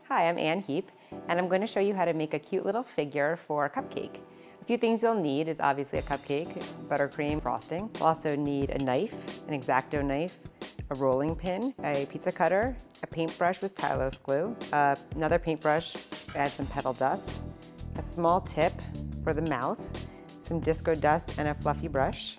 Hi, I'm Heap, and I'm going to show you how to make a cute little figure for a cupcake. A few things you'll need is obviously a cupcake, buttercream, frosting. You'll also need a knife, an X-Acto knife, a rolling pin, a pizza cutter, a paintbrush with Tylose glue, another paintbrush, add some petal dust, a small tip for the mouth, some disco dust and a fluffy brush,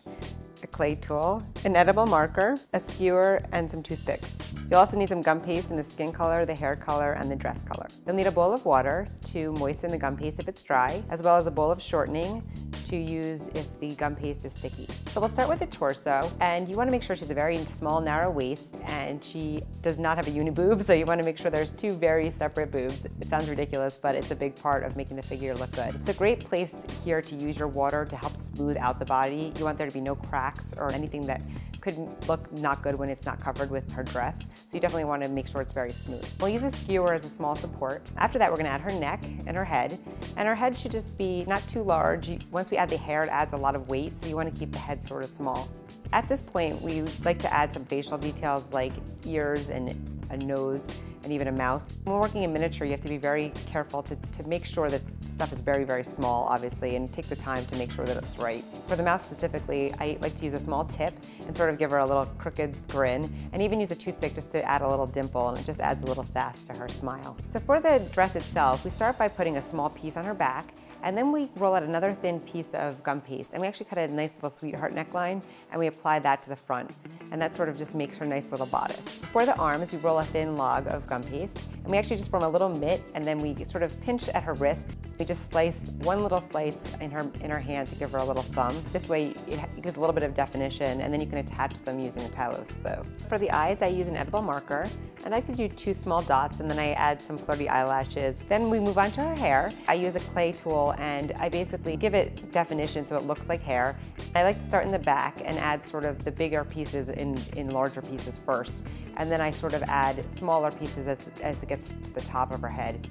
a clay tool, an edible marker, a skewer, and some toothpicks. You'll also need some gum paste in the skin color, the hair color, and the dress color. You'll need a bowl of water to moisten the gum paste if it's dry, as well as a bowl of shortening to use if the gum paste is sticky. So we'll start with the torso, and you want to make sure she's a very small, narrow waist, and she does not have a uniboob, so you want to make sure there's two very separate boobs. It sounds ridiculous, but it's a big part of making the figure look good. It's a great place here to use your water to help smooth out the body. You want there to be no cracks or anything that could look not good when it's not covered with her dress. So you definitely want to make sure it's very smooth. We'll use a skewer as a small support. After that, we're going to add her neck and her head. And her head should just be not too large. Once we add the hair, it adds a lot of weight, so you want to keep the head sort of small. At this point, we like to add some facial details like ears and a nose and even a mouth. When we're working in miniature, you have to be very careful to make sure that stuff is very, very small, obviously, and take the time to make sure that it's right. For the mouth specifically, I like to use a small tip and sort of give her a little crooked grin, and even use a toothpick just to add a little dimple, and it just adds a little sass to her smile. So for the dress itself, we start by putting a small piece on her back, and then we roll out another thin piece of gum paste, and we actually cut a nice little sweetheart neckline, and we apply that to the front, and that sort of just makes her nice little bodice. For the arms, we roll a thin log of gum paste, and we actually just form a little mitt, and then we sort of pinch at her wrist. We just slice one little slice in her hand to give her a little thumb. This way it gives a little bit of definition, and then you can attach them using a Tylose glue. For the eyes, I use an edible marker. I like to do 2 small dots, and then I add some flirty eyelashes. Then we move on to her hair. I use a clay tool, and I basically give it definition so it looks like hair. I like to start in the back and add sort of the bigger pieces in larger pieces first, and then I sort of add smaller pieces as it gets to the top of her head.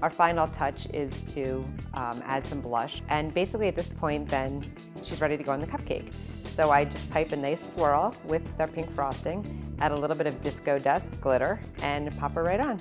Our final touch is to add some blush, and basically at this point then she's ready to go on the cupcake. So I just pipe a nice swirl with the pink frosting, add a little bit of disco dust glitter, and pop her right on.